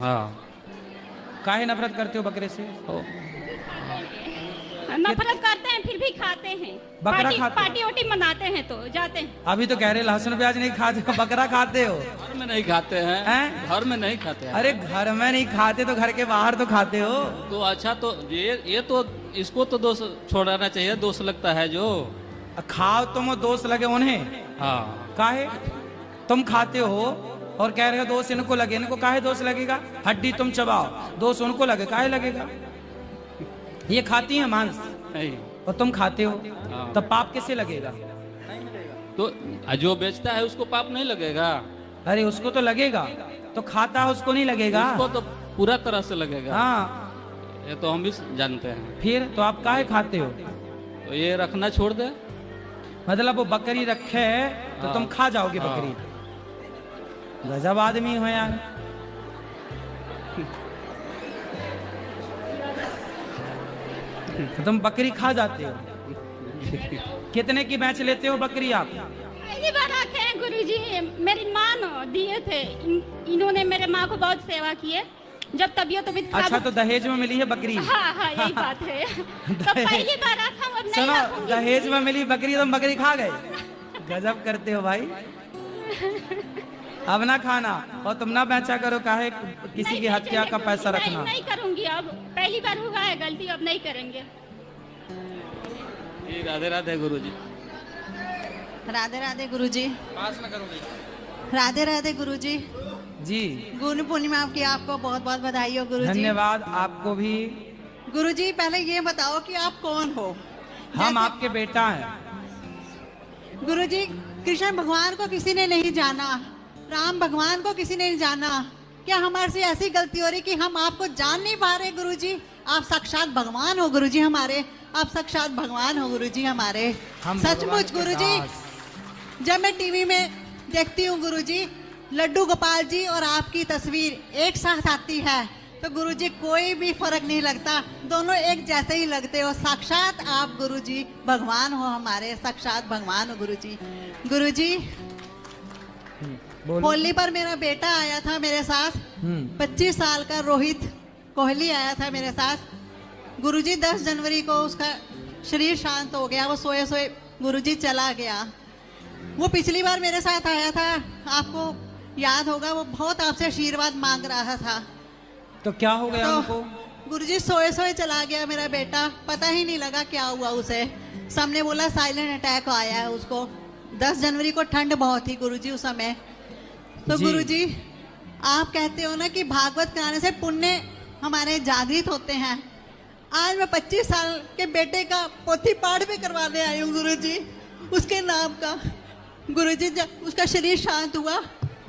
हाँ। काहे नफरत करते हो बकरे से? नफरत करते हैं फिर भी खाते हैं। बकरा खाते पार्टी वोटी मनाते हैं तो जाते हैं। अभी तो कह रहे लहसुन प्याज नहीं खाते हो, बकरा खाते हो। घर में नहीं खाते हैं, हैं? घर में नहीं खाते हैं। अरे घर में नहीं खाते तो घर के बाहर तो खाते हो। तो अच्छा, तो ये तो इसको तो दोष छोड़ाना चाहिए, दोष लगता है जो खाओ तुम, दोष लगे उन्हें। हाँ। काहे तुम खाते हो और कह रहे हो दोष इनको लगे, इनको काहे दोष लगेगा? हड्डी तुम चबाओ, दोष उनको लगे, काहे लगेगा? ये खाती है मांस नहीं। और तुम खाते हो, हाँ। तब पाप कैसे लगेगा? तो जो बेचता है उसको पाप नहीं लगेगा? अरे उसको तो लगेगा, तो खाता है उसको नहीं लगेगा? उसको तो पूरा तरह से लगेगा। हाँ। ये तो हम भी जानते हैं। फिर तो आप काहे खाते हो? तो ये रखना छोड़ दे। मतलब वो बकरी रखे है तो तुम खा जाओगे बकरी? गजब आदमी हो यार। तो तुम बकरी खा जाते हो? कितने की बेच लेते हो बकरी आप? पहली बार रखे हैं गुरुजी, मेरी माँ ने दिए थे। इन्होंने मेरे माँ को बहुत सेवा की है। जब तबीयत अच्छा, तो दहेज में मिली है बकरी? हाँ हाँ, यही बात है। तो पहली बार रखा हूँ, अब नहीं सुनो, रखूंगी। दहेज में मिली बकरी, तुम बकरी खा गए? गजब करते हो भाई। अब ना खाना और तुम ना बेचा करो, काहे किसी नहीं की हत्या का पैसा नहीं, रखना। नहीं करूंगी अब। पहली बार हुआ है गलती, अब नहीं करेंगे। राधे राधे गुरुजी। राधे राधे गुरुजी। पास में करोगे? राधे राधे गुरुजी। जी, गुरु पूर्णिमा की आपको बहुत बहुत बधाई हो गुरुजी। धन्यवाद आपको भी। गुरुजी, पहले ये बताओ कि आप कौन हो? हम आपके बेटा हैं। गुरुजी, कृष्ण भगवान को किसी ने नहीं जाना, राम भगवान को किसी ने नहीं जाना। क्या हमारे से ऐसी गलती हो रही कि हम आपको जान नहीं पा रहे? गुरुजी, आप साक्षात भगवान हो गुरुजी हमारे, आप साक्षात भगवान हो गुरुजी हमारे। सचमुच गुरुजी, जब मैं टीवी में देखती हूँ गुरुजी, लड्डू गोपाल जी और आपकी तस्वीर एक साथ आती है तो गुरुजी कोई भी फर्क नहीं लगता, दोनों एक जैसे ही लगते हो। साक्षात आप गुरुजी भगवान हो हमारे, साक्षात भगवान हो गुरुजी। गुरुजी, होली पर मेरा बेटा आया था मेरे साथ, 25 साल का रोहित कोहली आया था मेरे साथ। गुरुजी 10 जनवरी को उसका शरीर शांत हो गया, वो सोए सोए गुरुजी चला गया। वो पिछली बार मेरे साथ आया था, आपको याद होगा, वो बहुत आपसे आशीर्वाद मांग रहा था। तो क्या हो गया तो उनको? गुरुजी सोए सोए चला गया मेरा बेटा, पता ही नहीं लगा क्या हुआ उसे। सबने बोला साइलेंट अटैक आया है उसको। 10 जनवरी को ठंड बहुत थी गुरुजी उस समय। तो गुरुजी, आप कहते हो ना कि भागवत कराने से पुण्य हमारे जागृत होते हैं। आज मैं 25 साल के बेटे का पोथी पाठ भी करवाने आई हूँ गुरुजी, उसके नाम का। गुरुजी, जब उसका शरीर शांत हुआ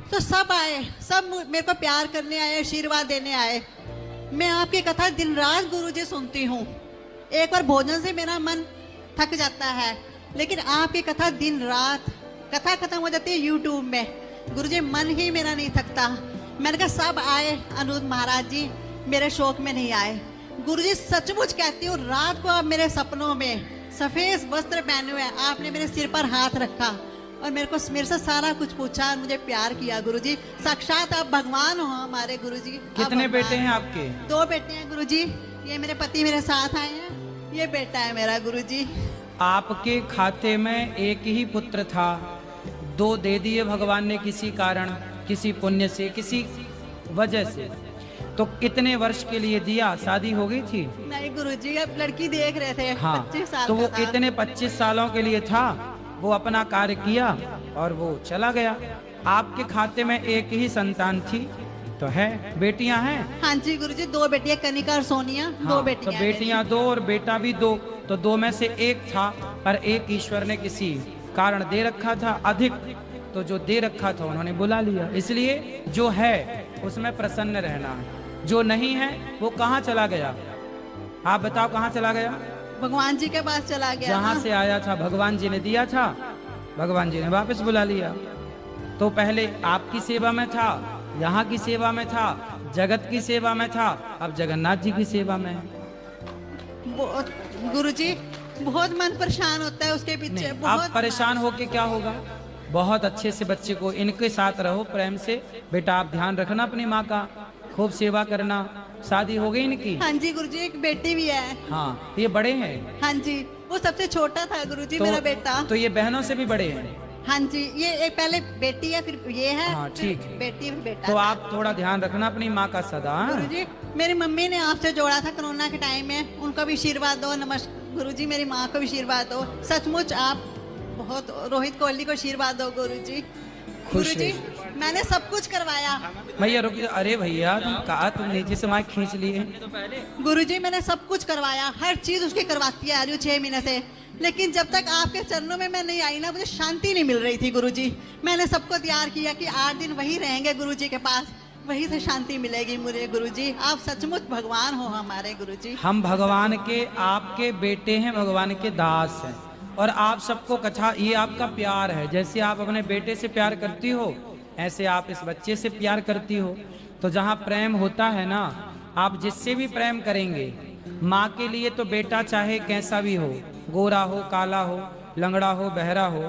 तो सब आए, सब मेरे को प्यार करने आए, आशीर्वाद देने आए। मैं आपकी कथा दिन रात गुरुजी सुनती हूँ। एक बार भोजन से मेरा मन थक जाता है, लेकिन आपकी कथा दिन रात, कथा खत्म हो जाती है यूट्यूब में, गुरुजी मन ही मेरा नहीं थकता। मैंने कहा सब आए, अनुज महाराज जी मेरे शौक में नहीं आए। गुरुजी सचमुच कहती हूँ, रात को आप मेरे सपनों में सफेद वस्त्र पहने हुए आपने मेरे सिर पर हाथ रखा और मेरे से सारा कुछ पूछा, मुझे प्यार किया। गुरुजी, साक्षात आप भगवान हो हमारे गुरुजी। कितने बेटे हैं आपके? 2 बेटे हैं गुरुजी। ये मेरे पति मेरे साथ आए हैं, ये बेटा है मेरा गुरुजी। आपके खाते में एक ही पुत्र था, 2 दे दिए भगवान ने किसी कारण, किसी पुण्य से, किसी वजह से। तो कितने वर्ष के लिए दिया? शादी हो गई थी? नहीं गुरुजी, अब लड़की देख रहे थे। हाँ, 25 साल तो वो का था। इतने 25 सालों के लिए था, वो अपना कार्य किया और वो चला गया। आपके खाते में एक ही संतान थी तो है, बेटियां हैं? हाँ जी गुरुजी, 2 बेटियां, कनिका और सोनिया। 2 हाँ, बेटियां तो बेटियां 2 और बेटा भी 2, तो 2 में से एक था, पर एक ईश्वर ने किसी कारण दे रखा था अधिक, तो जो दे रखा था उन्होंने बुला लिया। इसलिए जो है उसमें प्रसन्न रहना है, जो नहीं है वो कहाँ चला गया? आप बताओ, कहाँ चला गया? भगवान जी के पास चला गया। जहाँ से आया था भगवान जी ने दिया था, भगवान जी ने वापस बुला लिया। तो पहले आपकी सेवा में था, यहाँ की सेवा में था, जगत की सेवा में था, अब जगन्नाथ जी की सेवा में है। गुरुजी, बहुत मन परेशान होता है उसके पीछे। आप परेशान होके क्या होगा? बहुत अच्छे से बच्चे को इनके साथ रहो, प्रेम से। बेटा आप ध्यान रखना अपनी माँ का, खूब सेवा करना। शादी हो गई इनकी? हाँ जी गुरुजी, एक बेटी भी है। हाँ, ये बड़े हैं? हाँ जी, वो सबसे छोटा था गुरुजी, मेरा बेटा। तो ये बहनों से भी बड़े हैं? हाँ जी, ये एक पहले बेटी है, फिर ये है। हाँ, ठीक है। बेटी फिर बेटा। तो आप थोड़ा ध्यान रखना अपनी माँ का सदा। गुरुजी, मेरी मम्मी ने आपसे जोड़ा था कोरोना के टाइम में, उनका भी आशीर्वाद दो। नमस्कार गुरुजी, मेरी माँ को भी आशीर्वाद दो। सचमुच आप बहुत, रोहित कोहली को आशीर्वाद दो गुरुजी। गुरुजी, मैंने सब कुछ करवाया। भैया रुक, अरे भैया कहा तुम नीचे से माइक खींच लिए। गुरुजी, मैंने सब कुछ करवाया, हर चीज उसकी करवाती आ रही हूँ 6 महीने से, लेकिन जब तक आपके चरणों में मैं नहीं आई ना, मुझे शांति नहीं मिल रही थी गुरुजी। मैंने सबको तैयार किया कि 8 दिन वही रहेंगे गुरुजी के पास, वहीं से शांति मिलेगी मुझे। गुरुजी, आप सचमुच भगवान हो हमारे गुरुजी। हम भगवान के, आपके बेटे हैं, भगवान के दास हैं। और आप सबको कथा, ये आपका प्यार है। जैसे आप अपने बेटे से प्यार करती हो, ऐसे आप इस बच्चे से प्यार करती हो। तो जहाँ प्रेम होता है ना, आप जिससे भी प्रेम करेंगे, माँ के लिए तो बेटा चाहे कैसा भी हो, गोरा हो, काला हो, लंगड़ा हो, बहरा हो,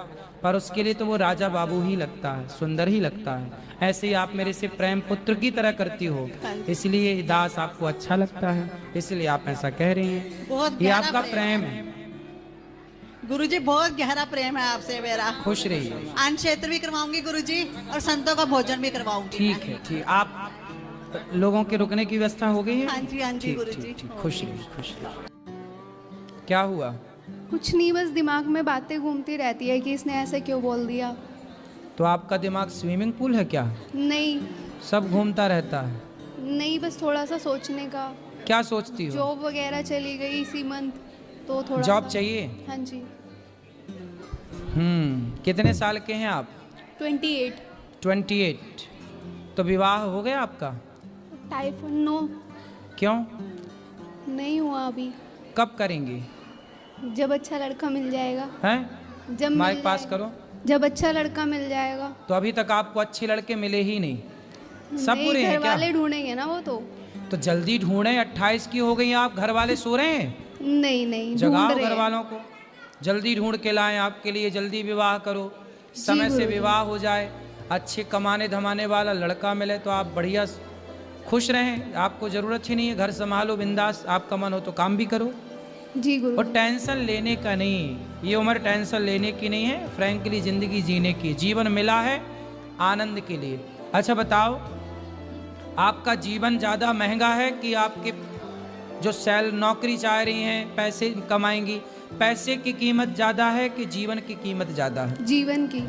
पर उसके लिए तो वो राजा बाबू ही लगता है, सुंदर ही लगता है। ऐसे ही आप मेरे से प्रेम पुत्र की तरह करती हो, इसलिए दास आपको अच्छा लगता है, इसलिए आप ऐसा कह रही हैं। बहुत ये गहरा आपका प्रेम है गुरुजी, बहुत गहरा प्रेम है आपसे मेरा। खुश रहिए। अन्न क्षेत्र भी करवाऊंगी गुरुजी, और संतों का भोजन भी करवाऊंगी। ठीक है, ठीक। आप लोगों के रुकने की व्यवस्था हो गई है? हाँ जी, हाँ जी ठीक, गुरुजी। ठीक, ठीक। खुश रहिए, खुश रहिए। क्या हुआ? कुछ नहीं, बस दिमाग में बातें घूमती रहती है कि इसने ऐसे क्यों बोल दिया। तो आपका दिमाग स्विमिंग पूल है क्या? नहीं सब घूमता रहता है? नहीं, बस थोड़ा सा सोचने का। क्या सोचती हो? जॉब वगैरह चली गई इसी मंथ, तो थोड़ा जॉब सा- चाहिए? हाँ जी। कितने साल के हैं आप? 28। 28। तो विवाह हो गया आपका? टाइप नो, क्यों? नहीं हुआ अभी। कब करेंगे? जब अच्छा लड़का मिल जाएगा। हैं? जब मिल माइक पास जाएगा। करो। जब अच्छा लड़का मिल जाएगा। तो अभी तक आपको अच्छे लड़के मिले ही नहीं? सब नहीं, बुरे हैं घर क्या? वाले ढूंढेंगे ना वो तो जल्दी ढूंढे। 28 की हो गई आप, घर वाले सो रहे हैं? नहीं नहीं, जगाओ ढूंढ रहे घर हैं। वालों को, जल्दी ढूंढ के लाएं आपके लिए, जल्दी विवाह करो, समय से गुरुजी। विवाह हो जाए, अच्छे कमाने धमाने वाला लड़का मिले तो आप बढ़िया खुश रहें। आपको जरूरत ही नहीं है, घर संभालो बिंदास, आपका मन हो तो काम भी करो। जी गुरु। और टेंशन लेने का नहीं, ये उम्र टेंशन लेने की नहीं है, फ्रैंकली जिंदगी जीने की। जीवन मिला है आनंद के लिए। अच्छा बताओ, आपका जीवन ज़्यादा महंगा है कि आपके जो नौकरी चाह रही हैं, पैसे कमाएंगी, पैसे की कीमत ज़्यादा है कि जीवन की कीमत ज़्यादा है? जीवन की।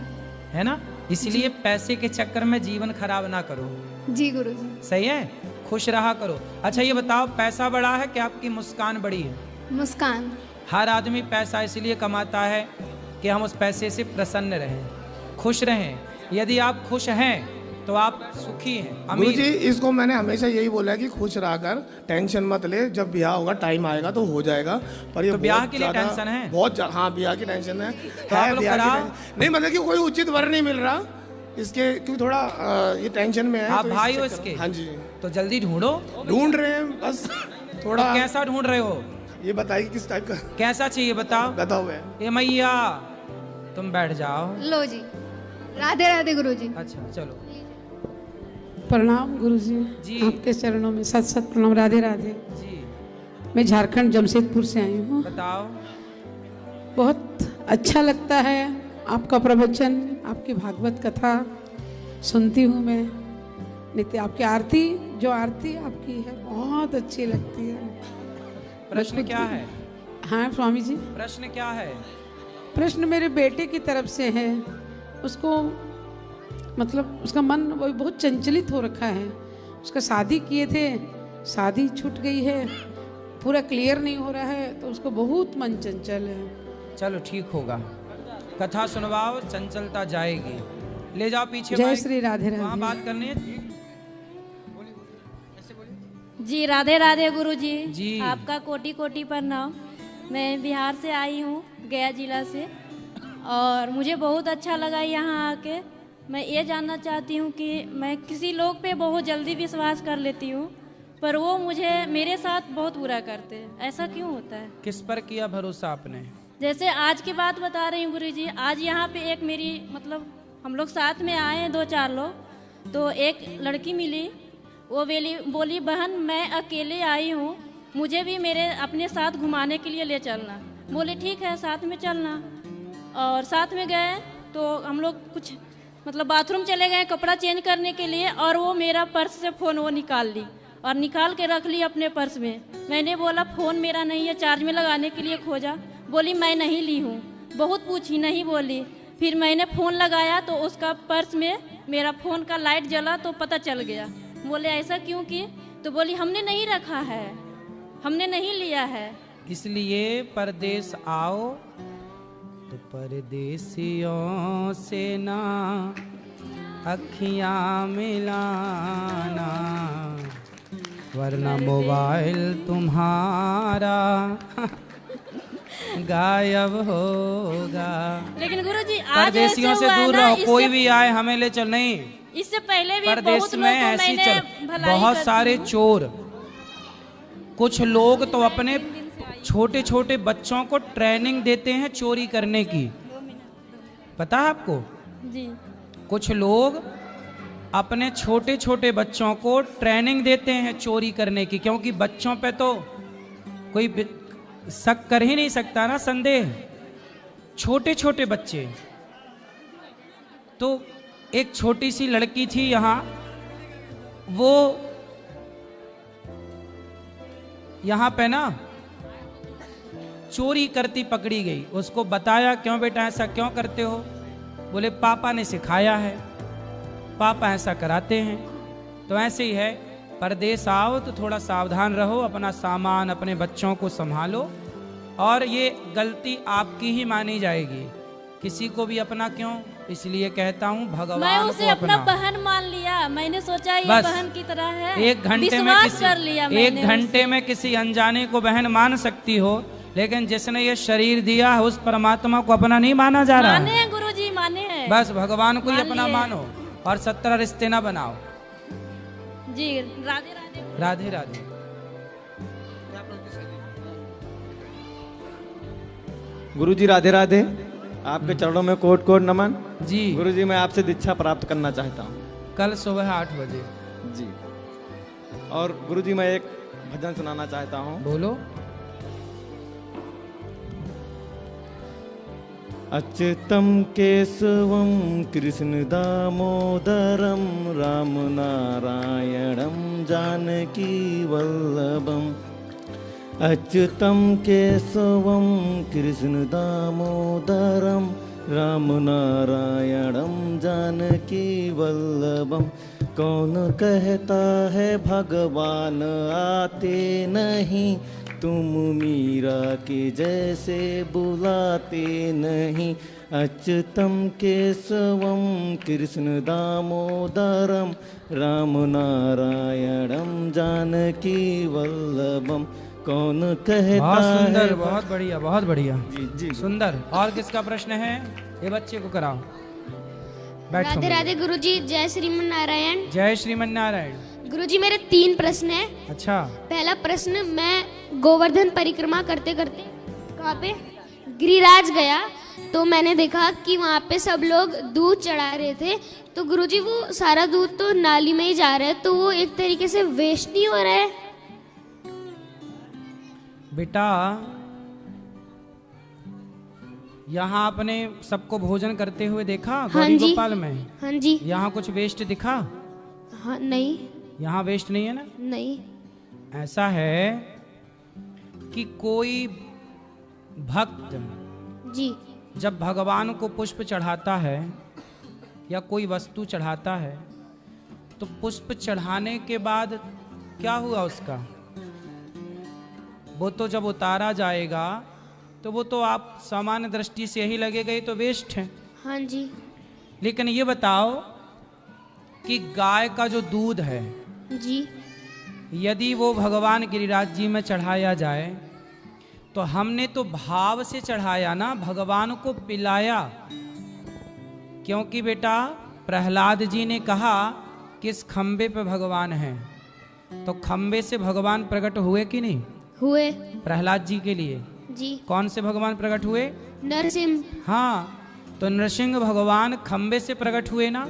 है ना? इसलिए पैसे के चक्कर में जीवन खराब ना करो। जी गुरु जी। सही है, खुश रहा करो। अच्छा ये बताओ, पैसा बड़ा है कि आपकी मुस्कान बड़ी है? मुस्कान। हर आदमी पैसा इसलिए कमाता है कि हम उस पैसे से प्रसन्न रहें, खुश रहें। यदि आप खुश हैं तो आप सुखी हैं, अमीर गुरुजी, इसको मैंने हमेशा यही बोला है कि खुश रह कर, टेंशन मत ले, जब ब्याह होगा टाइम आएगा तो हो जाएगा। पर ये तो ब्याह बहुत के लिए ज़्यादा- टेंशन है? बहुत ज़्यादा, हाँ ब्याह की टेंशन है। तो आप लोग ब्याह की कराओ। टेंशन- नहीं मतलब कि कोई उचित वर नहीं मिल रहा इसके, क्योंकि थोड़ा ये टेंशन में है। आप तो इस भाई हो चक्कर- इसके? हाँ जी। तो जल्दी ढूंढो। ढूंढ रहे हैं बस थोड़ा। तो कैसा ढूंढ रहे हो? ये बताइए किस टाइप का कैसा चाहिए बताओ। गधा हुआ है। ए मैया तुम बैठ जाओ। लो जी। राधे राधे गुरु जी। अच्छा चलो। प्रणाम गुरुजी जी। आपके चरणों में सत सत प्रणाम। राधे राधे। जी मैं झारखंड जमशेदपुर से आई हूँ। बताओ। बहुत अच्छा लगता है आपका प्रवचन, आपकी भागवत कथा सुनती हूँ मैं। नित्य आपकी आरती, जो आरती आपकी है बहुत अच्छी लगती है। प्रश्न क्या है? हाँ स्वामी जी, प्रश्न क्या है? प्रश्न मेरे बेटे की तरफ से है। उसको मतलब उसका मन वही बहुत चंचलित हो रखा है। उसका शादी किए थे, शादी छूट गई है, पूरा क्लियर नहीं हो रहा है, तो उसको बहुत मन चंचल है। चलो ठीक होगा, कथा सुनवाओ, चंचलता जाएगी। ले जाओ पीछे जय माइक। श्री राधे वहाँ राधे। बात करनी है। जी राधे राधे गुरु जी। जी। आपका कोटि कोटि प्रणाम। मैं बिहार से आई हूँ, गया जिला से, और मुझे बहुत अच्छा लगा यहाँ आके। मैं ये जानना चाहती हूँ कि मैं किसी लोग पे बहुत जल्दी विश्वास कर लेती हूँ, पर वो मुझे मेरे साथ बहुत बुरा करते हैं। ऐसा क्यों होता है? किस पर किया भरोसा आपने? जैसे आज की बात बता रही हूँ गुरु जी। आज यहाँ पे एक मेरी मतलब हम लोग साथ में आए हैं 2-4 लोग, तो एक लड़की मिली, वो बोली बहन मैं अकेले आई हूँ, मुझे भी मेरे अपने साथ घुमाने के लिए ले चलना। बोले ठीक है साथ में चलना। और साथ में गए तो हम लोग कुछ मतलब बाथरूम चले गए कपड़ा चेंज करने के लिए, और वो मेरा पर्स से फ़ोन वो निकाल ली और निकाल के रख ली अपने पर्स में। मैंने बोला फ़ोन मेरा नहीं है, चार्ज में लगाने के लिए खोजा। बोली मैं नहीं ली हूँ। बहुत पूछी, नहीं बोली। फिर मैंने फ़ोन लगाया तो उसका पर्स में मेरा फ़ोन का लाइट जला तो पता चल गया। बोले ऐसा क्यों की? तो बोली हमने नहीं रखा है, हमने नहीं लिया है। इसलिए परदेश आओ तो परदेसियों से ना अखियां मिलाना, वरना मोबाइल तुम्हारा गायब होगा। लेकिन गुरुजी आज परदेसियों ऐसे से हुआ दूर ना, रहो, कोई भी आए हमें ले चल। नहीं, इससे पहले भी परदेश बहुत में लोगों को ऐसी मैंने चल, भलाई बहुत कर सारे दी। चोर, कुछ लोग तो अपने छोटे छोटे बच्चों को ट्रेनिंग देते हैं चोरी करने की, पता है आपको? जी। कुछ लोग अपने छोटे छोटे बच्चों को ट्रेनिंग देते हैं चोरी करने की, क्योंकि बच्चों पे तो कोई शक कर ही नहीं सकता ना, संदेह। छोटे छोटे बच्चे। तो एक छोटी सी लड़की थी यहाँ, वो यहाँ पे ना चोरी करती पकड़ी गई। उसको बताया क्यों बेटा ऐसा क्यों करते हो? बोले पापा ने सिखाया है, पापा ऐसा कराते हैं। तो ऐसे ही है, परदेश आओ तो थोड़ा सावधान रहो, अपना सामान अपने बच्चों को संभालो, और ये गलती आपकी ही मानी जाएगी, किसी को भी अपना क्यों। इसलिए कहता हूँ भगवान मैं को उसे अपना बहन मान लिया, मैंने सोचा ये बस बहन की तरह है। एक घंटे में विश्वास कर लिया एक मैंने घंटे में किसी अनजाने को बहन मान सकती हो, लेकिन जिसने ये शरीर दिया है उस परमात्मा को अपना नहीं माना जा रहा माने है। हैं गुरुजी, माने हैं। बस भगवान को ही मान अपना लिए। मानो और 17 रिश्ते ना बनाओ। जी राधे राधे। राधे राधे। गुरुजी राधे राधे। आपके चरणों में कोट कोट नमन। जी गुरुजी मैं आपसे दीक्षा प्राप्त करना चाहता हूँ। कल सुबह 8 बजे। जी। और गुरुजी मैं एक भजन सुनाना चाहता हूँ। बोलो। अच्युतम केशवम कृष्ण दामोदरम राम नारायणम जानकी वल्लभम। अच्युतम केशवम कृष्ण दामोदरम राम नारायणम जानकी वल्लभम। कौन कहता है भगवान आते नहीं, तुम मीरा के जैसे बुलाते नहीं। अच्युतम केशवम कृष्ण दामोदरम राम नारायणम जानकी वल्लभम। कौन कहता बहुत सुंदर, है बहुत बढ़िया, बहुत बढ़िया। जी जी सुंदर। और किसका प्रश्न है? ये बच्चे को कराओ। बैठो। राधे राधे गुरुजी, जय श्रीमन नारायण। जय श्रीमन नारायण। गुरुजी मेरे 3 प्रश्न हैं। अच्छा। पहला प्रश्न, मैं गोवर्धन परिक्रमा करते करते वहाँ पे गिरिराज गया तो मैंने देखा कि वहाँ पे सब लोग दूध चढ़ा रहे थे। तो गुरुजी वो सारा दूध तो नाली में ही जा रहा है, तो वो एक तरीके से वेस्ट नहीं हो रहा है? बेटा यहाँ आपने सबको भोजन करते हुए देखा गौरी गोपाल में? हाँ जी। यहाँ कुछ वेस्ट दिखा? हाँ नहीं। यहाँ वेस्ट नहीं है ना? नहीं। ऐसा है कि कोई भक्त जी जब भगवान को पुष्प चढ़ाता है या कोई वस्तु चढ़ाता है, तो पुष्प चढ़ाने के बाद क्या हुआ उसका, वो तो जब उतारा जाएगा तो वो तो आप सामान्य दृष्टि से यही लगेगा ये तो वेस्ट है। हाँ जी। लेकिन ये बताओ कि गाय का जो दूध है जी, यदि वो भगवान गिरिराज जी में चढ़ाया जाए तो हमने तो भाव से चढ़ाया ना, भगवान को पिलाया। क्योंकि बेटा प्रहलाद जी ने कहा किस खंबे पे भगवान है, तो खंबे से भगवान प्रकट हुए कि नहीं हुए? प्रहलाद जी के लिए जी। कौन से भगवान प्रकट हुए? नरसिंह। हाँ, तो नरसिंह भगवान खंबे से प्रकट हुए ना।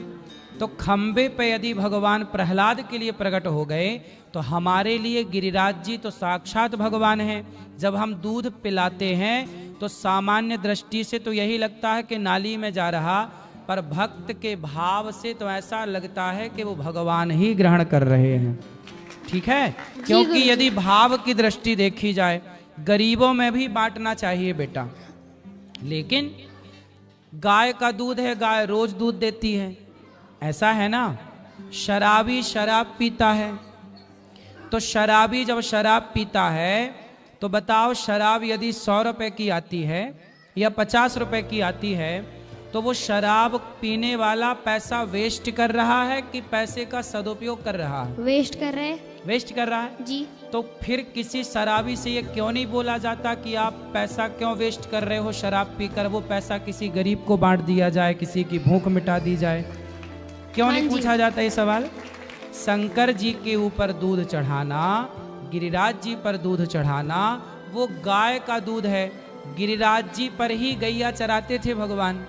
तो खंबे पे यदि भगवान प्रहलाद के लिए प्रकट हो गए तो हमारे लिए गिरिराज जी तो साक्षात भगवान हैं। जब हम दूध पिलाते हैं तो सामान्य दृष्टि से तो यही लगता है कि नाली में जा रहा, पर भक्त के भाव से तो ऐसा लगता है कि वो भगवान ही ग्रहण कर रहे हैं। ठीक है, क्योंकि यदि भाव की दृष्टि देखी जाए, गरीबों में भी बांटना चाहिए बेटा, लेकिन गाय का दूध है, गाय रोज दूध देती है, ऐसा है ना। शराबी शराब पीता है, तो शराबी जब शराब पीता है तो बताओ, शराब यदि 100 रुपए की आती है या 50 रुपए की आती है, तो वो शराब पीने वाला पैसा वेस्ट कर रहा है कि पैसे का सदुपयोग कर रहा है? वेस्ट कर रहे हैं। वेस्ट कर रहा है जी। तो फिर किसी शराबी से ये क्यों नहीं बोला जाता कि आप पैसा क्यों वेस्ट कर रहे हो शराब पीकर? वो पैसा किसी गरीब को बांट दिया जाए, किसी की भूख मिटा दी जाए। क्यों नहीं पूछा जाता ये सवाल? शंकर जी के ऊपर दूध चढ़ाना, गिरिराज जी पर दूध चढ़ाना, वो गाय का दूध है। गिरिराज जी पर ही गैया चराते थे भगवान,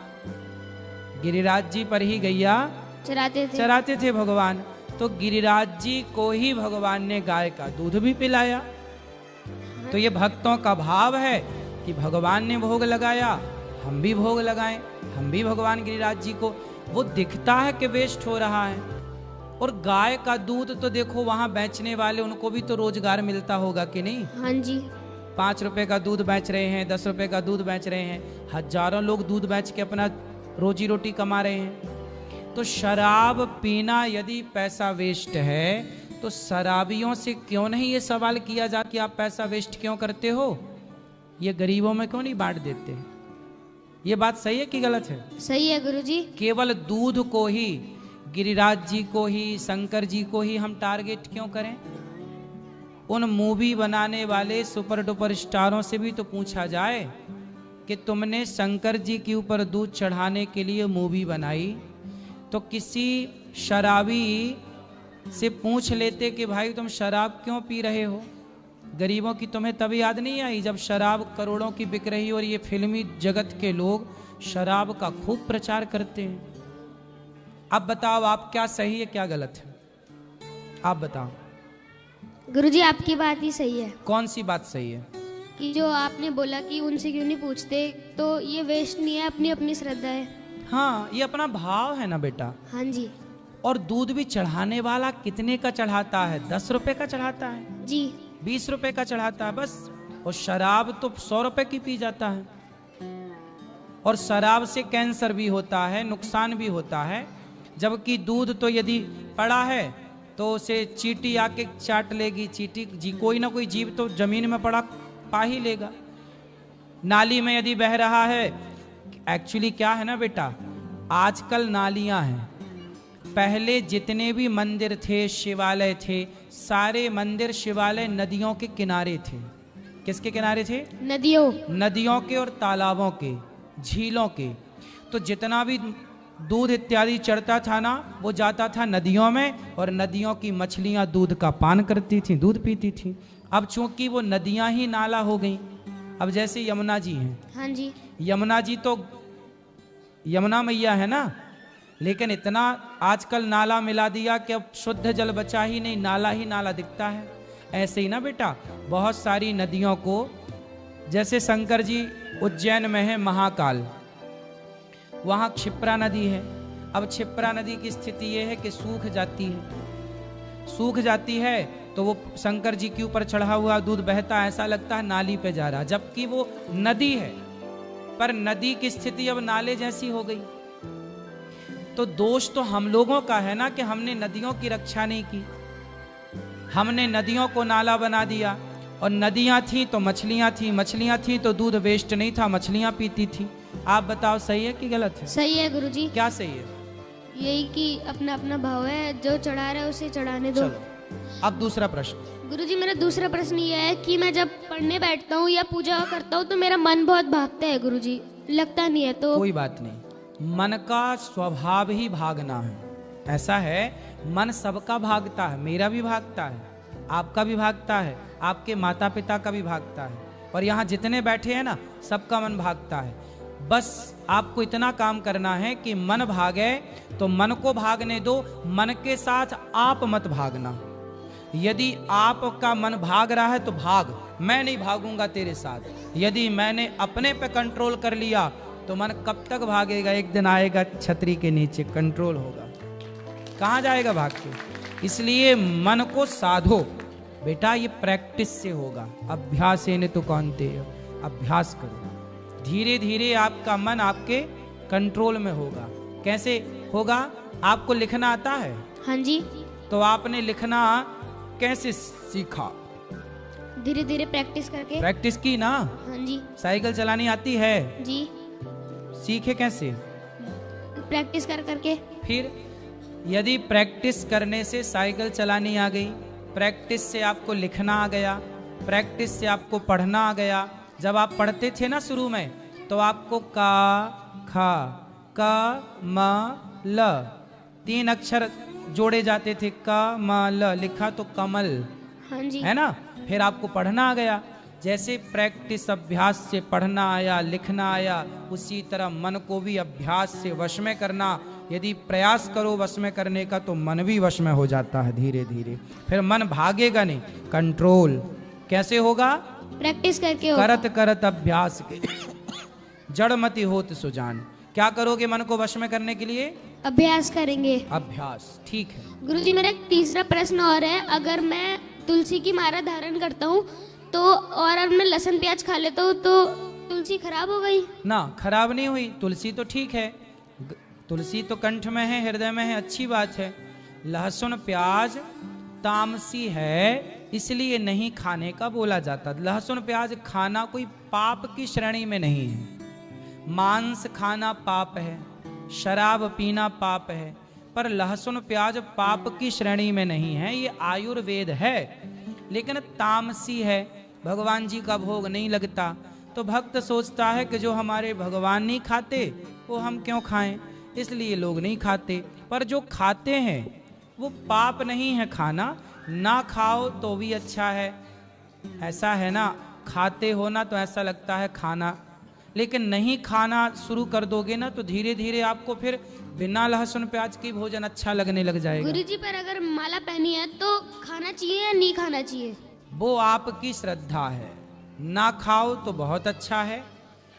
गिरिराज जी पर ही गैया चराते थे भगवान। तो गिरिराज जी को ही भगवान ने गाय का दूध भी पिलाया। तो ये भक्तों का भाव है कि भगवान ने भोग लगाया, हम भी भोग लगाएं, हम भी भगवान गिरिराज जी को। वो दिखता है कि वेस्ट हो रहा है। और गाय का दूध तो देखो, वहां बेचने वाले उनको भी तो रोजगार मिलता होगा कि नहीं? हाँ जी। 5 रुपए का दूध बेच रहे हैं, 10 रुपए का दूध बेच रहे हैं, हजारों लोग दूध बेच के अपना रोजी रोटी कमा रहे हैं। तो शराब पीना यदि पैसा वेस्ट है, तो शराबियों से क्यों नहीं ये सवाल किया जा कि आप पैसा वेस्ट क्यों करते हो? ये गरीबों में क्यों नहीं बांट देते? ये बात सही है कि गलत है? सही है गुरुजी। केवल दूध को ही, गिरिराज जी को ही, शंकर जी को ही हम टारगेट क्यों करें? उन मूवी बनाने वाले सुपर डुपर स्टारों से भी तो पूछा जाए कि तुमने शंकर जी के ऊपर दूध चढ़ाने के लिए मूवी बनाई, तो किसी शराबी से पूछ लेते कि भाई तुम शराब क्यों पी रहे हो? गरीबों की तुम्हें तभी याद नहीं आई जब शराब करोड़ों की बिक रही और ये फिल्मी जगत के लोग शराब का खूब प्रचार करते हैं। अब बताओ, आप क्या सही है क्या गलत है? आप बताओ। गुरुजी आपकी बात ही सही है। कौन सी बात सही है? कि जो आपने बोला कि उनसे क्यों नहीं पूछते, तो ये वेस्ट नहीं है, अपनी अपनी श्रद्धा है। हाँ, ये अपना भाव है ना बेटा। हाँ जी। और दूध भी चढ़ाने वाला कितने का चढ़ाता है? 10 रुपए का चढ़ाता है जी, 20 रुपए का चढ़ाता है बस। और शराब तो 100 रुपए की पी जाता है। और शराब से कैंसर भी होता है, नुकसान भी होता है। जबकि दूध तो यदि पड़ा है तो उसे चींटी आके चाट लेगी, चींटी जी कोई ना कोई जीव तो जमीन में पड़ा पा ही लेगा। नाली में यदि बह रहा है, एक्चुअली क्या है ना बेटा, आजकल नालियां हैं। पहले जितने भी मंदिर थे, शिवालय थे, सारे मंदिर शिवालय नदियों के किनारे थे। किसके किनारे थे? नदियों के और तालाबों के, झीलों के। तो जितना भी दूध इत्यादि चढ़ता था ना, वो जाता था नदियों में, और नदियों की मछलियां दूध का पान करती थी, दूध पीती थी। अब चूंकि वो नदियां ही नाला हो गई, अब जैसे यमुना जी हैं। हाँ जी। यमुना जी तो यमुना मैया है ना, लेकिन इतना आजकल नाला मिला दिया कि अब शुद्ध जल बचा ही नहीं, नाला ही नाला दिखता है। ऐसे ही ना बेटा, बहुत सारी नदियों को, जैसे शंकर जी उज्जैन में है महाकाल, वहाँ क्षिप्रा नदी है। अब क्षिप्रा नदी की स्थिति यह है कि सूख जाती है। सूख जाती है तो वो शंकर जी के ऊपर चढ़ा हुआ दूध बहता, ऐसा लगता है नाली पे जा रहा, जबकि वो नदी है। पर नदी की स्थिति अब नाले जैसी हो गई। तो दोष तो हम लोगों का है ना कि हमने नदियों की रक्षा नहीं की। हमने नदियों को नाला बना दिया, और नदियां थी तो मछलियां थी, मछलियां थी तो दूध वेस्ट नहीं था, मछलियां पीती थी। आप बताओ सही है कि गलत है? सही है गुरुजी। क्या सही है? यही कि अपना अपना भाव है, जो चढ़ा रहा है उसे चढ़ाने दो। चलो अब दूसरा प्रश्न। गुरुजी मेरा दूसरा प्रश्न ये है कि मैं जब पढ़ने बैठता हूँ या पूजा करता हूँ तो मेरा मन बहुत भागता है गुरुजी, लगता नहीं है। तो कोई बात नहीं, मन का स्वभाव ही भागना है। ऐसा है, मन सबका भागता है, मेरा भी भागता है, आपका भी भागता है, आपके माता पिता का भी भागता है, और यहाँ जितने बैठे हैं ना, सबका मन भागता है। बस आपको इतना काम करना है कि मन भागे तो मन को भागने दो, मन के साथ आप मत भागना। यदि आपका मन भाग रहा है तो भाग, मैं नहीं भागूंगा तेरे साथ। यदि मैंने अपने पे कंट्रोल कर लिया तो मन कब तक भागेगा? एक दिन आएगा छतरी के नीचे, कंट्रोल होगा, कहाँ जाएगा भाग के? इसलिए मन को साधो बेटा, ये प्रैक्टिस से होगा। अभ्यास ने तो कौनते, अभ्यास करो, धीरे धीरे आपका मन आपके कंट्रोल में होगा। कैसे होगा? आपको लिखना आता है? हाँ जी। तो आपने लिखना कैसे सीखा? धीरे धीरे प्रैक्टिस करके। प्रैक्टिस की ना? हाँ जी। साइकिल चलानी आती है? जी। सीखे कैसे? प्रैक्टिस कर करके। फिर यदि प्रैक्टिस करने से साइकिल चलानी आ गई, प्रैक्टिस से आपको लिखना आ गया, प्रैक्टिस से आपको पढ़ना आ गया। जब आप पढ़ते थे ना शुरू में, तो आपको का, खा, क, म, ल 3 अक्षर जोड़े जाते थे। क, म, ल लिखा तो कमल। हाँ जी। है ना? फिर आपको पढ़ना आ गया। जैसे प्रैक्टिस अभ्यास से पढ़ना आया, लिखना आया, उसी तरह मन को भी अभ्यास से वश में करना। यदि प्रयास करो वश में करने का तो मन भी वश में हो जाता है धीरे धीरे। फिर मन भागेगा नहीं, कंट्रोल कैसे होगा? प्रैक्टिस करके होगा। करत करत अभ्यास के जड़ मति होत सुजान। क्या करोगे मन को वश में करने के लिए? अभ्यास करेंगे। अभ्यास, ठीक है। गुरुजी मेरा एक तीसरा प्रश्न और है, अगर मैं तुलसी की माला धारण करता हूँ तो और अगर मैं लहसुन प्याज खा लेता हूँ तो तुलसी खराब हो गई? ना, खराब नहीं हुई। तुलसी तो ठीक है, तुलसी तो कंठ में है, हृदय में है, अच्छी बात है। लहसुन प्याज तामसी है, इसलिए नहीं खाने का बोला जाता। लहसुन प्याज खाना कोई पाप की श्रेणी में नहीं है। मांस खाना पाप है, शराब पीना पाप है, पर लहसुन प्याज पाप की श्रेणी में नहीं है। ये आयुर्वेद है, लेकिन तामसी है, भगवान जी का भोग नहीं लगता। तो भक्त सोचता है कि जो हमारे भगवान नहीं खाते वो हम क्यों खाएं, इसलिए लोग नहीं खाते। पर जो खाते हैं वो पाप नहीं है खाना, ना खाओ तो भी अच्छा है। ऐसा है ना, खाते हो ना तो ऐसा लगता है खाना, लेकिन नहीं खाना शुरू कर दोगे ना तो धीरे धीरे आपको फिर बिना लहसुन प्याज की भोजन अच्छा लगने लग जाएगा। गुरुजी पर अगर माला पहनी है तो खाना चाहिए या नहीं खाना चाहिए? वो आपकी श्रद्धा है। ना खाओ तो बहुत अच्छा है,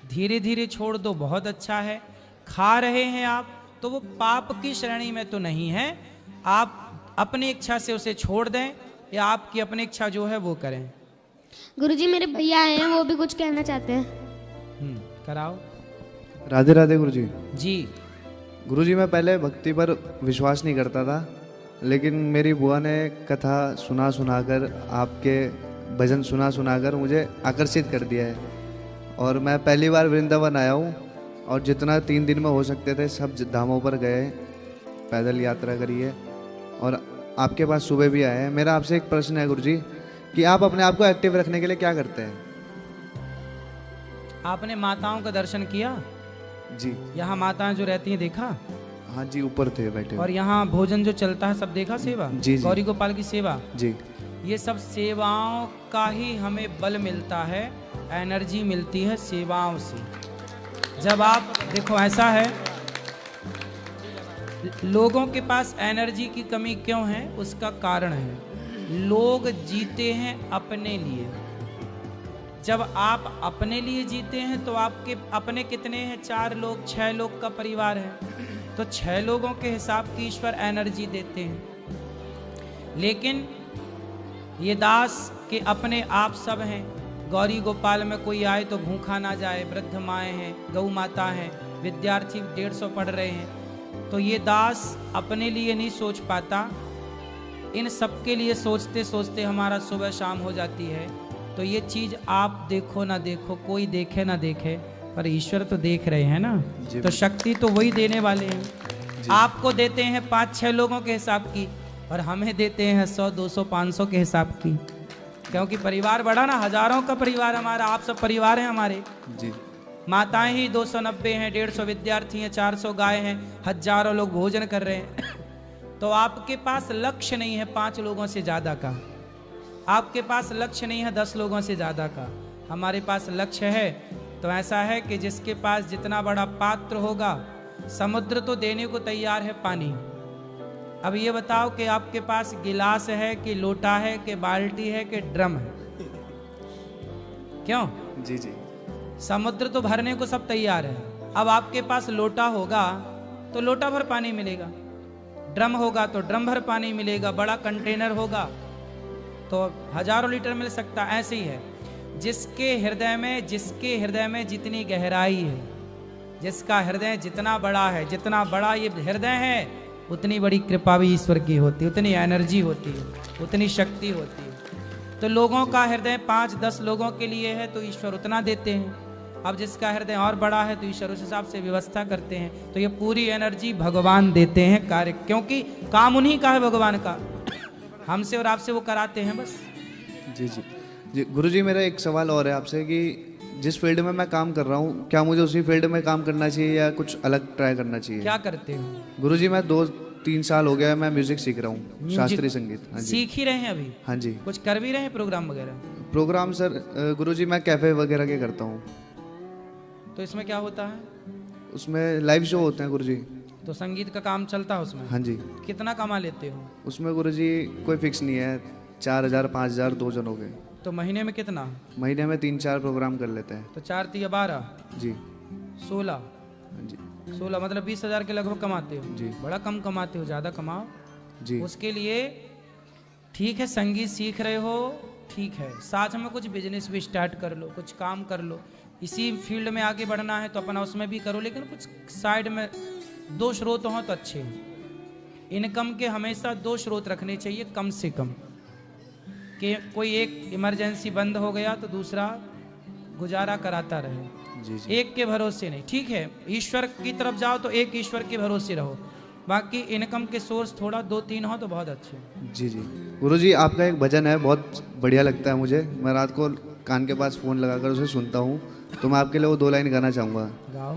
धीरे धीरे छोड़ दो बहुत अच्छा है। खा रहे हैं आप तो वो पाप की श्रेणी में तो नहीं है। आप अपनी इच्छा से उसे छोड़ दें या आपकी अपनी इच्छा जो है वो करें। गुरुजी मेरे भैया हैं, वो भी कुछ कहना चाहते हैं। कराओ। राधे राधे गुरुजी। जी गुरुजी, मैं पहले भक्ति पर विश्वास नहीं करता था, लेकिन मेरी बुआ ने कथा सुना सुनाकर, आपके भजन सुना सुनाकर मुझे आकर्षित कर दिया है। और मैं पहली बार वृंदावन आया हूँ और जितना 3 दिन में हो सकते थे सब धामों पर गए, पैदल यात्रा करी है और आपके पास सुबह भी आए हैं। मेरा आपसे एक प्रश्न है गुरुजी कि आप अपने आप को एक्टिव रखने के लिए क्या करते हैं? आपने माताओं का दर्शन किया? जी। यहाँ माताएं जो रहती हैं देखा? हाँ जी, ऊपर थे बैठे। और यहाँ भोजन जो चलता है सब देखा? सेवा जी, जी। गौरी गोपाल की सेवा जी। ये सब सेवाओं का ही हमें बल मिलता है, एनर्जी मिलती है सेवाओं से। जब आप देखो ऐसा है, लोगों के पास एनर्जी की कमी क्यों है? उसका कारण है लोग जीते हैं अपने लिए। जब आप अपने लिए जीते हैं तो आपके अपने कितने हैं? 4 लोग, 6 लोग का परिवार है, तो 6 लोगों के हिसाब की ईश्वर एनर्जी देते हैं। लेकिन ये दास के अपने आप सब हैं। गौरी गोपाल में कोई आए तो भूखा ना जाए, वृद्ध माएँ हैं, गौ माता हैं, विद्यार्थी 150 पढ़ रहे हैं। तो ये दास अपने लिए नहीं सोच पाता, इन सब के लिए सोचते सोचते हमारा सुबह शाम हो जाती है। तो ये चीज़ आप देखो ना देखो, कोई देखे ना देखे, पर ईश्वर तो देख रहे हैं ना, तो शक्ति तो वही देने वाले हैं। आपको देते हैं 5-6 लोगों के हिसाब की और हमें देते हैं 100, 200, 500 के हिसाब की, क्योंकि परिवार बड़ा ना, हजारों का परिवार हमारा, आप सब परिवार हैं हमारे जी। माताएं ही 290 हैं, 150 विद्यार्थी हैं, 400 गाय हैं, हजारों लोग भोजन कर रहे हैं। तो आपके पास लक्ष्य नहीं है 5 लोगों से ज़्यादा का, आपके पास लक्ष्य नहीं है 10 लोगों से ज़्यादा का। हमारे पास लक्ष्य है तो ऐसा है कि जिसके पास जितना बड़ा पात्र होगा, समुद्र तो देने को तैयार है पानी। अब ये बताओ कि आपके पास गिलास है कि लोटा है कि बाल्टी है कि ड्रम है? क्यों? जी जी। समुद्र तो भरने को सब तैयार है। अब आपके पास लोटा होगा तो लोटा भर पानी मिलेगा, ड्रम होगा तो ड्रम भर पानी मिलेगा, बड़ा कंटेनर होगा तो हजारों लीटर मिल सकता। ऐसे ही है, जिसके हृदय में जितनी गहराई है, जिसका हृदय जितना बड़ा है, जितना बड़ा ये हृदय है, उतनी बड़ी कृपा भी ईश्वर की होती है, उतनी एनर्जी होती है, उतनी शक्ति होती है। तो लोगों का हृदय 5-10 लोगों के लिए है तो ईश्वर उतना देते हैं। अब जिसका हृदय और बड़ा है तो ईश्वर उस हिसाब से व्यवस्था करते हैं। तो ये पूरी एनर्जी भगवान देते हैं कार्य, क्योंकि काम उन्हीं का है भगवान का, हमसे और आपसे वो कराते हैं बस। जी जी जी। गुरुजी मेरा एक सवाल और है आपसे कि जिस फील्ड में मैं काम कर रहा हूँ, क्या मुझे उसी फील्ड में काम करना चाहिए या कुछ अलग ट्राई करना चाहिए? क्या करते हो? गुरुजी मैं 2-3 साल हो गया, मैं म्यूजिक सीख रहा हूँ, शास्त्रीय संगीत। हाँ जी। सीख ही रहे हैं अभी? हाँ जी। कुछ कर भी रहे हैं प्रोग्राम वगैरह? प्रोग्राम सर गुरुजी मैं कैफे वगैरह के करता हूँ। तो इसमें क्या होता है? उसमें लाइव शो होते हैं गुरुजी। तो संगीत का काम चलता है उसमें? हाँ जी। कितना कमा लेते हो उसमें गुरुजी कोई फिक्स नहीं है, 4,000-5,000 2 जनों के। तो महीने में कितना? महीने में 3-4 प्रोग्राम कर लेते हैं। तो 4 × 12 जी 16। हाँ जी। 16 मतलब 20,000 के लगभग कमाते हो जी। बड़ा कम कमाते हो, ज़्यादा कमाओ जी। उसके लिए ठीक है, संगीत सीख रहे हो ठीक है, साथ में कुछ बिजनेस भी स्टार्ट कर लो, कुछ काम कर लो। इसी फील्ड में आगे बढ़ना है तो अपना उसमें भी करो, लेकिन कुछ साइड में 2 स्रोत हों तो अच्छे हैं। इनकम के हमेशा 2 स्रोत रखने चाहिए कम से कम, कि कोई एक इमरजेंसी बंद हो गया तो दूसरा गुजारा कराता रहे। जी जी। एक के भरोसे नहीं, ठीक है, ईश्वर की तरफ जाओ तो एक ईश्वर के भरोसे रहो, बाकी इनकम के सोर्स थोड़ा 2-3 हो तो बहुत अच्छे। जी जी। गुरुजी आपका एक भजन है, बहुत बढ़िया लगता है मुझे, मैं रात को कान के पास फ़ोन लगाकर उसे सुनता हूँ, तो मैं आपके लिए वो 2 लाइन गाना चाहूँगा। गाओ।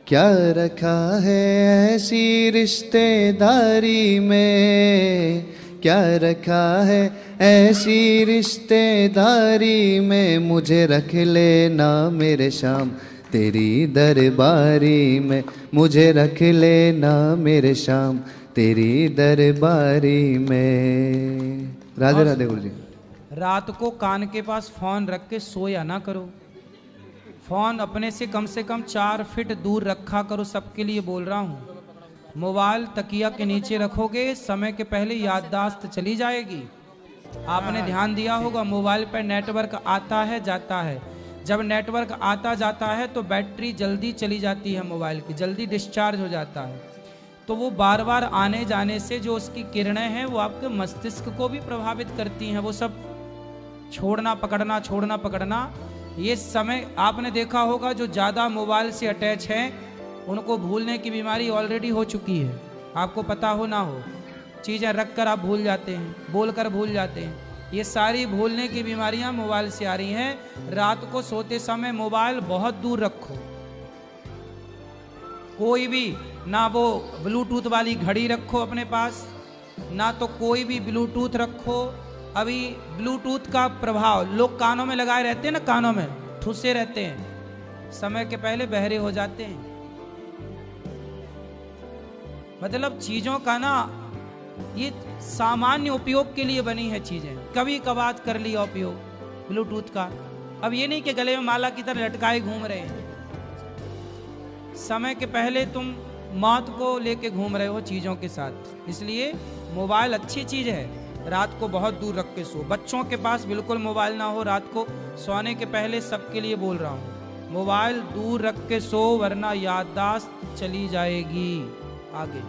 क्या रखा है ऐसी रिश्तेदारी में, क्या रखा है ऐसी रिश्तेदारी में, मुझे रख लेना मेरे श्याम तेरी दरबारी में, मुझे रख लेना मेरे श्याम तेरी दरबारी में। राधे राधे गुरुजी। रात को कान के पास फोन रख के सोया ना करो, फोन अपने से कम 4 फीट दूर रखा करो, सबके लिए बोल रहा हूँ। मोबाइल तकिया के नीचे रखोगे, समय के पहले याददाश्त चली जाएगी। आपने ध्यान दिया होगा मोबाइल पर नेटवर्क आता है जाता है, जब नेटवर्क आता जाता है तो बैटरी जल्दी चली जाती है, मोबाइल की जल्दी डिस्चार्ज हो जाता है, तो वो बार बार आने जाने से जो उसकी किरणें हैं वो आपके मस्तिष्क को भी प्रभावित करती हैं। वो सब छोड़ना पकड़ना ये समय आपने देखा होगा, जो ज़्यादा मोबाइल से अटैच हैं उनको भूलने की बीमारी ऑलरेडी हो चुकी है, आपको पता हो ना हो। चीज़ें रख कर आप भूल जाते हैं, बोल कर भूल जाते हैं, ये सारी भूलने की बीमारियां मोबाइल से आ रही हैं। रात को सोते समय मोबाइल बहुत दूर रखो, कोई भी ना वो ब्लूटूथ वाली घड़ी रखो अपने पास, ना तो कोई भी ब्लूटूथ रखो। अभी ब्लूटूथ का प्रभाव लोग कानों में लगाए रहते हैं ना, कानों में ठुसे रहते हैं, समय के पहले बहरे हो जाते हैं। मतलब चीज़ों का ना ये सामान्य उपयोग के लिए बनी है चीज़ें, कभी कभार कर लिया उपयोग ब्लूटूथ का। अब ये नहीं कि गले में माला की तरह लटकाए घूम रहे हैं, समय के पहले तुम मौत को लेके घूम रहे हो चीज़ों के साथ। इसलिए मोबाइल अच्छी चीज़ है, रात को बहुत दूर रख के सो। बच्चों के पास बिल्कुल मोबाइल ना हो, रात को सोने के पहले सबके लिए बोल रहा हूँ, मोबाइल दूर रख के सो, वरना याददाश्त चली जाएगी आगे।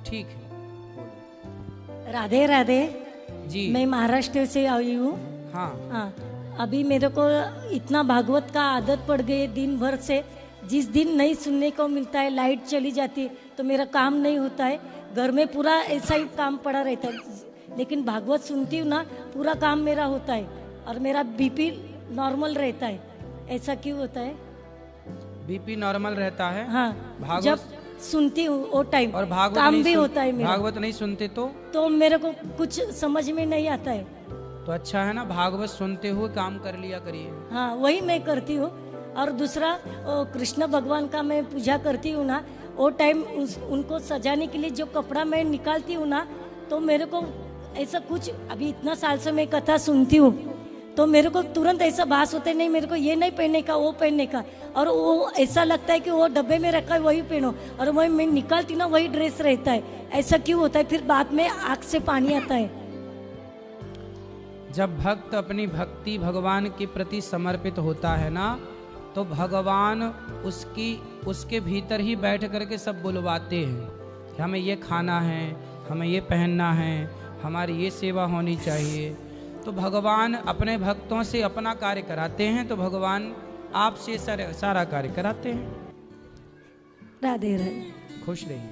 ठीक है। राधे राधे जी। मैं महाराष्ट्र से आई हूँ। हाँ। अभी मेरे को इतना भागवत का आदत पड़ गई है, दिन भर से जिस दिन नहीं सुनने को मिलता है, लाइट चली जाती है तो मेरा काम नहीं होता है, घर में पूरा ऐसा ही काम पड़ा रहता है। लेकिन भागवत सुनती हूँ ना, पूरा काम मेरा होता है और मेरा बीपी नॉर्मल रहता है। ऐसा क्यों होता है? बीपी नॉर्मल रहता है? हाँ, भागवत जब सुनती हूँ वो टाइम और भागवत काम नहीं भी होता है मेरा। भागवत नहीं सुनते तो मेरे को कुछ समझ में नहीं आता है। तो अच्छा है ना, भागवत सुनते हुए काम कर लिया करिए। हाँ वही मैं करती हूँ। और दूसरा कृष्ण भगवान का मैं पूजा करती हूँ ना, वो टाइम उनको सजाने के लिए जो कपड़ा मैं निकालती हूँ ना, तो मेरे को ऐसा कुछ, अभी इतना साल से मैं कथा सुनती हूँ, तो मेरे को तुरंत ऐसा भास होता है, नहीं मेरे को ये नहीं पहनने का, वो पहनने का, और वो ऐसा लगता है कि वो डब्बे में रखा है वही पहनो, और वही मैं निकालती ना वही ड्रेस रहता है। ऐसा क्यों होता है? फिर बाद में आँख से पानी आता है। जब भक्त अपनी भक्ति भगवान के प्रति समर्पित होता है ना, तो भगवान उसके भीतर ही बैठ करके सब बुलवाते हैं कि हमें ये खाना है, हमें ये पहनना है, हमारी ये सेवा होनी चाहिए। तो भगवान अपने भक्तों से अपना कार्य कराते हैं, तो भगवान आपसे सारा कार्य कराते हैं। राधे राधे। खुश रहिए।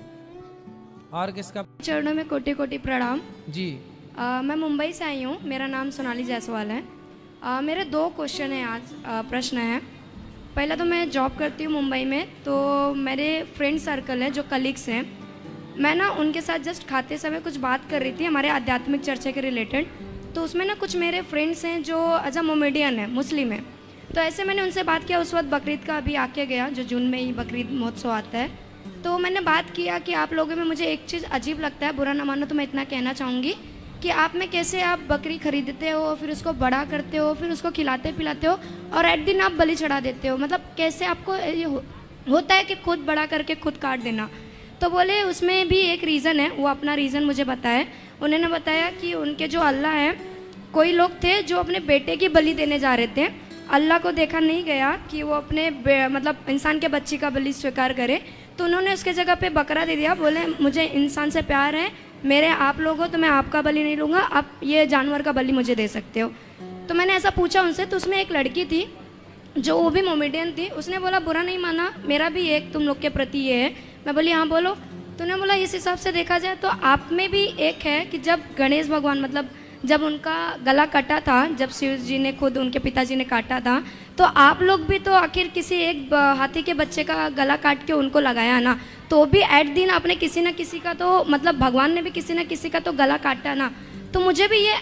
और किसका? चरणों में कोटि कोटि प्रणाम जी। मैं मुंबई से आई हूँ, मेरा नाम सोनाली जायसवाल है। मेरे 2 क्वेश्चन हैं आज, प्रश्न है। पहला तो मैं जॉब करती हूँ मुंबई में, तो मेरे फ्रेंड सर्कल है जो कलीग्स हैं, मैं ना उनके साथ जस्ट खाते समय कुछ बात कर रही थी हमारे आध्यात्मिक चर्चा के रिलेटेड। तो उसमें ना कुछ मेरे फ्रेंड्स हैं जो एज अ मोमेडियन है, मुस्लिम है। तो ऐसे मैंने उनसे बात किया, उस वक्त बकरीद का अभी आके गया, जो जून में ही बकरीद महोत्सव आता है। तो मैंने बात किया कि आप लोगों में मुझे एक चीज़ अजीब लगता है, बुरा ना मानो तो मैं इतना कहना चाहूँगी कि आप में कैसे आप बकरी खरीदते हो, फिर उसको बड़ा करते हो, फिर उसको खिलाते पिलाते हो, और एट दिन आप बलि चढ़ा देते हो। मतलब कैसे आपको ये होता है कि खुद बड़ा करके खुद काट देना। तो बोले उसमें भी एक रीज़न है, वो अपना रीज़न मुझे बताया। उन्होंने बताया कि उनके जो अल्लाह है, कोई लोग थे जो अपने बेटे की बलि देने जा रहे थे, अल्लाह को देखा नहीं गया कि वो अपने मतलब इंसान के बच्चे का बलि स्वीकार करे, तो उन्होंने उसके जगह पे बकरा दे दिया। बोले मुझे इंसान से प्यार है, मेरे आप लोग हो तो मैं आपका बलि नहीं लूँगा, आप ये जानवर का बलि मुझे दे सकते हो। तो मैंने ऐसा पूछा उनसे, तो उसमें एक लड़की थी जो वो भी मोमेडियन थी, उसने बोला बुरा नहीं माना, मेरा भी एक तुम लोग के प्रति ये है। मैं बोली हाँ बोलो। तो उन्होंने बोला इस हिसाब से देखा जाए तो आप में भी एक है कि जब गणेश भगवान मतलब जब उनका गला कटा था, जब शिव जी ने खुद उनके पिताजी ने काटा था, तो आप लोग भी तो आखिर किसी एक हाथी के बच्चे का गला काट के उनको लगाया ना, तो भी एट दिन आपने किसी ना किसी का तो मतलब भगवान ने भी किसी ना किसी का तो गला काटा ना। तो मुझे भी ये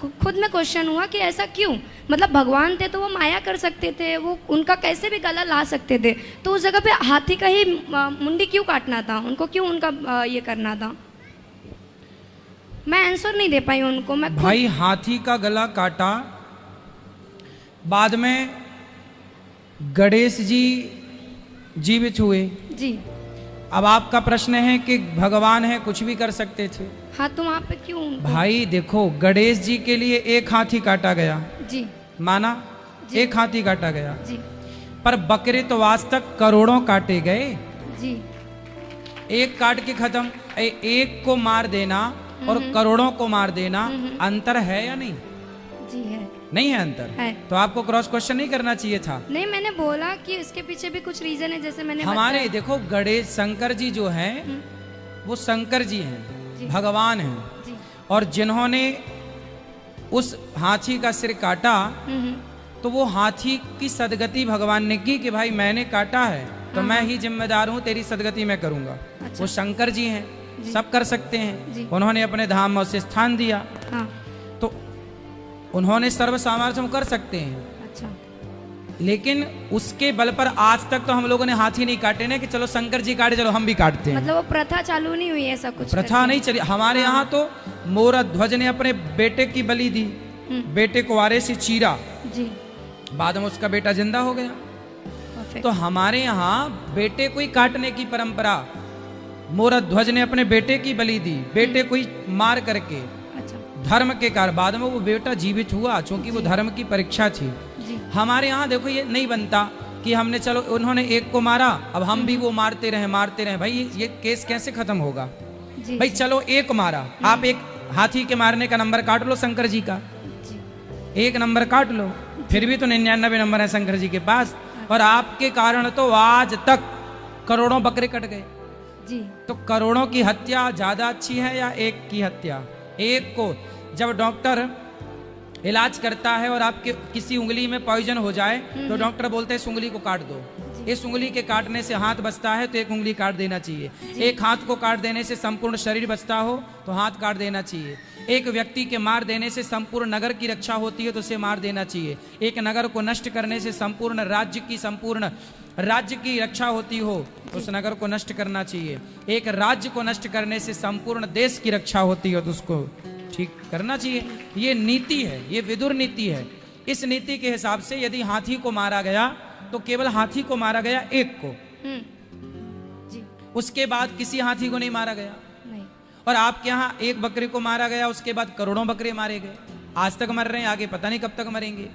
खुद में क्वेश्चन हुआ कि ऐसा क्यों? मतलब भगवान थे तो वो माया कर सकते थे, वो उनका कैसे भी गला ला सकते थे, तो उस जगह पे हाथी का ही मुंडी क्यों काटना था? उनको क्यों उनका ये करना था? मैं आंसर नहीं दे पाई उनको। मैं भाई हाथी का गला काटा, बाद में गणेश जी जीवित हुए जी। अब आपका प्रश्न है कि भगवान है कुछ भी कर सकते थे। हाँ तो वहाँ पे क्यों? भाई देखो, गणेश जी के लिए एक हाथी काटा गया जी, माना जी। एक हाथी काटा गया जी, पर बकरे तो आज तक करोड़ों काटे गए जी। एक काट के खत्म। एक को मार देना और करोड़ों को मार देना, अंतर है या नहीं? जी है। नहीं है अंतर है। तो आपको क्रॉस क्वेश्चन नहीं करना चाहिए था। नहीं, मैंने बोला कि इसके पीछे भी कुछ रीजन है, जैसे मैंने हमारे देखो गणेश शंकर जी जो हैं वो शंकर जी हैं, भगवान हैं, और जिन्होंने उस हाथी का सिर काटा तो वो हाथी की सदगति भगवान ने की कि भाई मैंने काटा है तो मैं ही जिम्मेदार हूँ, तेरी सदगति मैं करूंगा। वो शंकर जी हैं, सब कर सकते हैं, उन्होंने अपने धाम में उसे स्थान दिया। हाँ। तो उन्होंने सर्व सामर्थ्य कर सकते हैं। अच्छा। लेकिन उसके बल पर आज तक तो हम लोगों ने हाथी नहीं काटे ना कि चलो शंकर जी काटे चलो हम भी काटते हैं। मतलब वो प्रथा चालू नहीं हुई, ऐसा कुछ प्रथा नहीं चली। हमारे यहाँ तो मोरा ध्वज ने अपने बेटे की बलि दी, बेटे को आरे से चीरा जी, बाद में उसका बेटा जिंदा हो गया। तो हमारे यहाँ बेटे को ही काटने की परंपरा, मोरा ध्वज ने अपने बेटे की बलि दी, बेटे को ही मार करके धर्म के कारण बाद में वो बेटा जीवित हुआ, क्योंकि वो धर्म की परीक्षा थी। हमारे यहाँ देखो ये नहीं बनता कि हमने चलो उन्होंने एक को मारा अब हम भी वो मारते रहे। भाई ये केस कैसे खत्म होगा? भाई चलो एक मारा, आप एक हाथी के मारने का नंबर काट लो शंकर जी का, एक नंबर काट लो, फिर भी तो 99 नंबर है शंकर जी के पास, और आपके कारण तो आज तक करोड़ों बकरे कट गए जी। तो करोड़ों की हत्या ज्यादा अच्छी है या एक की हत्या? एक को जब डॉक्टर इलाज करता है और आपके किसी उंगली में पॉइजन हो जाए तो डॉक्टर बोलते हैं इस उंगली को काट दो, इस उंगली के काटने से हाथ बचता है तो एक उंगली काट देना चाहिए। एक हाथ को काट देने से संपूर्ण शरीर बचता हो तो हाथ काट देना चाहिए। एक व्यक्ति के मार देने से संपूर्ण नगर की रक्षा होती है तो उसे मार देना चाहिए। एक नगर को नष्ट करने से संपूर्ण राज्य की रक्षा होती हो तो उस नगर को नष्ट करना चाहिए। एक राज्य को नष्ट करने से संपूर्ण देश की रक्षा होती हो तो उसको ठीक करना चाहिए। ये नीति है, ये विदुर नीति है। इस नीति के हिसाब से यदि हाथी को मारा गया तो केवल हाथी को मारा गया, एक को, जी। उसके बाद किसी हाथी को नहीं मारा गया। नहीं। और आपके यहाँ एक बकरे को मारा गया, उसके बाद करोड़ों बकरे मारे गए। आज तक मर रहे हैं, आगे पता नहीं कब तक मरेंगे।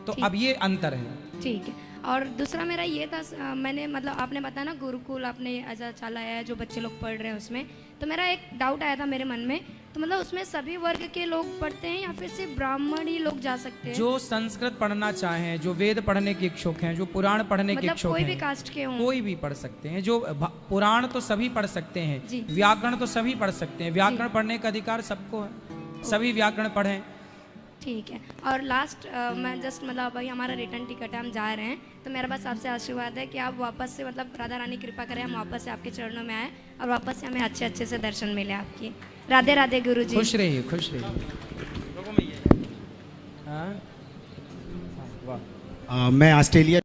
तो अब ये अंतर है। ठीक है। और दूसरा मेरा ये था, मैंने मतलब आपने बताया ना गुरुकुल आपने ऐसा चलाया है जो बच्चे लोग पढ़ रहे हैं उसमें, तो मेरा एक डाउट आया था मेरे मन में, तो मतलब उसमें सभी वर्ग के लोग पढ़ते हैं या फिर सिर्फ ब्राह्मण ही लोग जा सकते हैं? जो संस्कृत पढ़ना चाहें, जो वेद पढ़ने के इच्छुक हैं, जो पुराण पढ़ने के इच्छुक हैं, कोई भी कास्ट के हों, कोई भी पढ़ सकते हैं। जो पुराण तो सभी पढ़ सकते हैं, व्याकरण तो सभी पढ़ सकते हैं। व्याकरण पढ़ने का अधिकार सबको है, सभी व्याकरण पढ़ें। ठीक है। और लास्ट मैं जस्ट मतलब भाई हमारा रिटर्न टिकट है, हम जा रहे हैं, तो मेरा बस आपसे आशीर्वाद है कि आप वापस से मतलब राधा रानी कृपा करें, हम वापस से आपके चरणों में आए और वापस से हमें अच्छे अच्छे से दर्शन मिले आपकी। राधे राधे गुरु जी। खुश रहिए, खुश रहिए। मैं ऑस्ट्रेलिया